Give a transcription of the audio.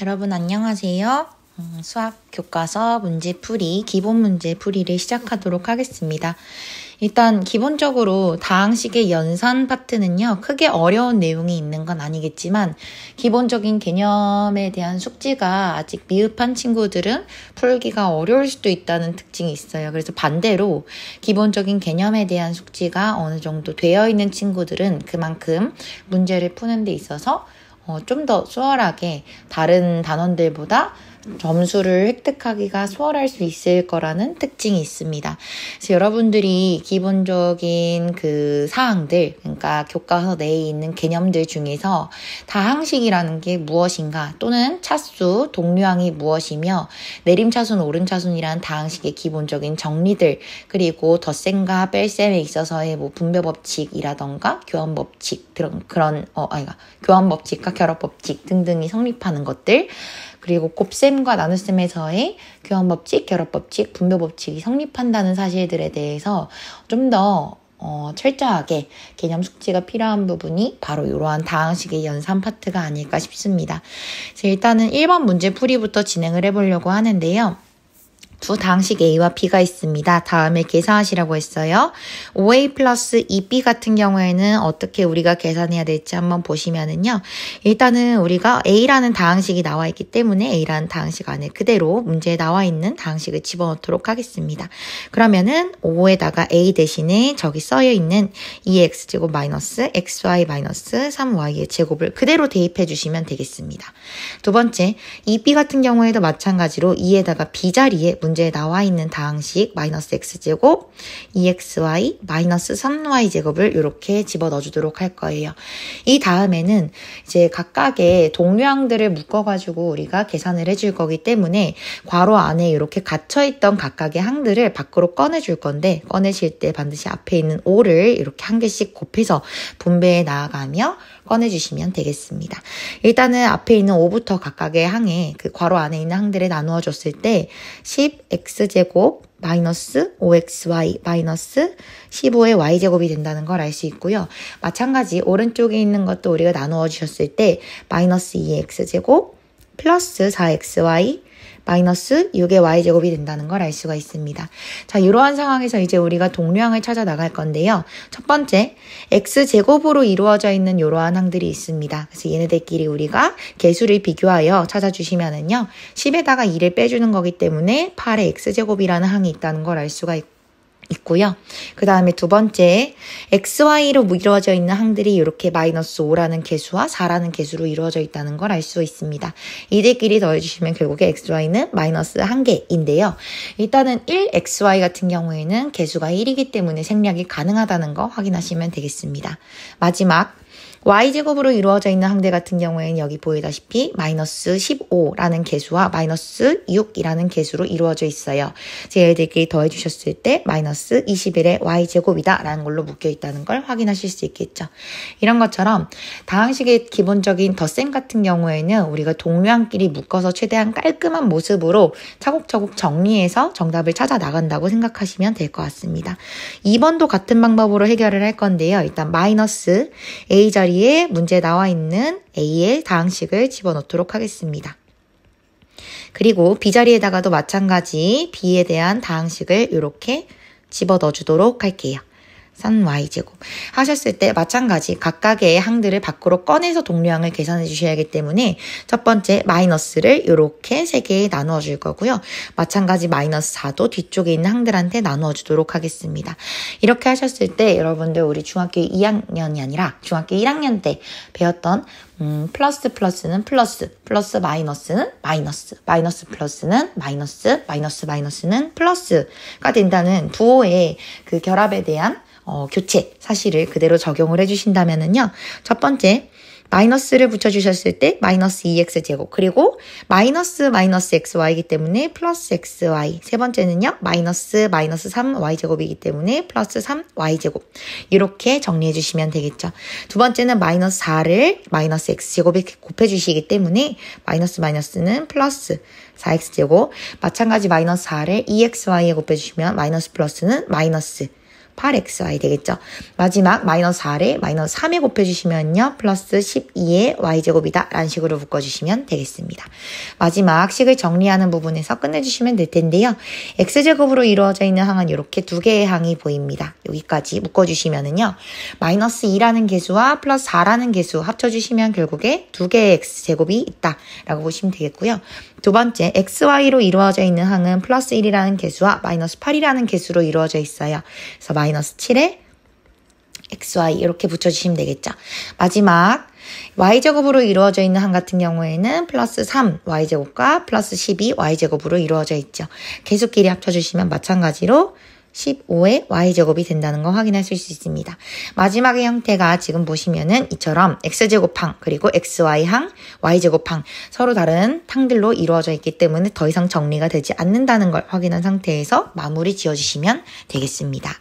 여러분 안녕하세요. 수학 교과서 문제풀이, 기본 문제풀이를 시작하도록 하겠습니다. 일단 기본적으로 다항식의 연산 파트는요, 크게 어려운 내용이 있는 건 아니겠지만 기본적인 개념에 대한 숙지가 아직 미흡한 친구들은 풀기가 어려울 수도 있다는 특징이 있어요. 그래서 반대로 기본적인 개념에 대한 숙지가 어느 정도 되어 있는 친구들은 그만큼 문제를 푸는 데 있어서 좀 더 수월하게 다른 단원들보다 점수를 획득하기가 수월할 수 있을 거라는 특징이 있습니다. 그래서 여러분들이 기본적인 그 사항들, 그러니까 교과서 내에 있는 개념들 중에서 다항식이라는 게 무엇인가, 또는 차수, 동류항이 무엇이며 내림차순, 오름차순이라는 다항식의 기본적인 정리들, 그리고 덧셈과 뺄셈에 있어서의 분배법칙이라던가 교환법칙, 교환법칙과 결합법칙 등등이 성립하는 것들, 그리고 곱셈과 나눗셈에서의 교환법칙, 결합법칙, 분배법칙이 성립한다는 사실들에 대해서 좀 더 철저하게 개념 숙지가 필요한 부분이 바로 이러한 다항식의 연산 파트가 아닐까 싶습니다. 그래서 일단은 1번 문제 풀이부터 진행을 해보려고 하는데요. 두 다항식 A와 B가 있습니다. 다음에 계산하시라고 했어요. 5A 플러스 2B 같은 경우에는 어떻게 우리가 계산해야 될지 한번 보시면은요. 일단은 우리가 A라는 다항식이 나와 있기 때문에 A라는 다항식 안에 그대로 문제에 나와 있는 다항식을 집어넣도록 하겠습니다. 그러면은 5에다가 A 대신에 저기 써여 있는 2x제곱 마이너스 xy 마이너스 3y의 제곱을 그대로 대입해 주시면 되겠습니다. 두 번째, 2B 같은 경우에도 마찬가지로 2에다가 B 자리에 문제에 나와 있는 다항식 마이너스 x제곱 2xy 마이너스 3y 제곱을 이렇게 집어넣어 주도록 할 거예요. 이 다음에는 이제 각각의 동류항들을 묶어가지고 우리가 계산을 해줄 거기 때문에 괄호 안에 이렇게 갇혀있던 각각의 항들을 밖으로 꺼내줄 건데, 꺼내실 때 반드시 앞에 있는 5를 이렇게 한 개씩 곱해서 분배해 나아가며 꺼내주시면 되겠습니다. 일단은 앞에 있는 5부터 각각의 항에 그 괄호 안에 있는 항들을 나누어 줬을 때 10x제곱 마이너스 5xy 마이너스 15의 y제곱이 된다는 걸 알 수 있고요. 마찬가지 오른쪽에 있는 것도 우리가 나누어 주셨을 때 마이너스 2x제곱 플러스 4xy 마이너스 6의 y제곱이 된다는 걸 알 수가 있습니다. 자, 이러한 상황에서 이제 우리가 동류항을 찾아 나갈 건데요. 첫 번째, x제곱으로 이루어져 있는 이러한 항들이 있습니다. 그래서 얘네들끼리 우리가 개수를 비교하여 찾아주시면은요. 10에다가 2를 빼주는 거기 때문에 8의 x제곱이라는 항이 있다는 걸 알 수가 있고요. 그 다음에 두 번째, xy로 이루어져 있는 항들이 이렇게 마이너스 5라는 개수와 4라는 개수로 이루어져 있다는 걸 알 수 있습니다. 이들끼리 더해주시면 결국에 xy는 마이너스 1개인데요. 일단은 1xy 같은 경우에는 개수가 1이기 때문에 생략이 가능하다는 거 확인하시면 되겠습니다. 마지막, y제곱으로 이루어져 있는 항들 같은 경우에는 여기 보이다시피 마이너스 15라는 개수와 마이너스 6이라는 개수로 이루어져 있어요. 얘들끼리 더해주셨을 때 마이너스 21의 y제곱이다 라는 걸로 묶여있다는 걸 확인하실 수 있겠죠. 이런 것처럼 다항식의 기본적인 덧셈 같은 경우에는 우리가 동류항끼리 묶어서 최대한 깔끔한 모습으로 차곡차곡 정리해서 정답을 찾아 나간다고 생각하시면 될 것 같습니다. 2번도 같은 방법으로 해결을 할 건데요. 일단 마이너스 a 자리 에 문제에 나와 있는 A의 다항식을 집어넣도록 하겠습니다. 그리고 B자리에다가도 마찬가지 B에 대한 다항식을 이렇게 집어넣어 주도록 할게요. 3y제곱 하셨을 때 마찬가지 각각의 항들을 밖으로 꺼내서 동류항을 계산해 주셔야 하기 때문에 첫 번째 마이너스를 이렇게 3개에 나누어 줄 거고요. 마찬가지 마이너스 4도 뒤쪽에 있는 항들한테 나누어 주도록 하겠습니다. 이렇게 하셨을 때 여러분들 우리 중학교 2학년이 아니라 중학교 1학년 때 배웠던 플러스는 플러스, 플러스 마이너스는 마이너스, 마이너스 플러스는 마이너스, 마이너스 마이너스는 플러스가 된다는 부호의 그 결합에 대한 교체 사실을 그대로 적용을 해주신다면은요. 첫 번째, 마이너스를 붙여주셨을 때 마이너스 2x제곱, 그리고 마이너스 xy이기 때문에 플러스 xy. 세 번째는요, 마이너스 3y제곱이기 때문에 플러스 3y제곱. 이렇게 정리해 주시면 되겠죠. 두 번째는 마이너스 4를 마이너스 x제곱에 곱해주시기 때문에 마이너스는 플러스 4x제곱. 마찬가지 마이너스 4를 2xy에 곱해주시면 마이너스 플러스는 마이너스 8xy 되겠죠. 마지막 마이너스 4를 마이너스 3에 곱해주시면요. 플러스 12의 y제곱이다 라는 식으로 묶어주시면 되겠습니다. 마지막 식을 정리하는 부분에서 끝내주시면 될 텐데요. x제곱으로 이루어져 있는 항은 이렇게 두 개의 항이 보입니다. 여기까지 묶어주시면은요. 마이너스 2라는 개수와 플러스 4라는 개수 합쳐주시면 결국에 두 개의 x제곱이 있다 라고 보시면 되겠고요. 두 번째, xy로 이루어져 있는 항은 플러스 1이라는 개수와 마이너스 8이라는 개수로 이루어져 있어요. 그래서 마이너스 7에 xy 이렇게 붙여주시면 되겠죠. 마지막, y제곱으로 이루어져 있는 항 같은 경우에는 플러스 3 y제곱과 플러스 12 y제곱으로 이루어져 있죠. 개수끼리 합쳐주시면 마찬가지로 15의 y제곱이 된다는 거 확인하실 수 있습니다. 마지막의 형태가 지금 보시면은 이처럼 x제곱항 그리고 xy항, y제곱항 서로 다른 탕들로 이루어져 있기 때문에 더 이상 정리가 되지 않는다는 걸 확인한 상태에서 마무리 지어주시면 되겠습니다.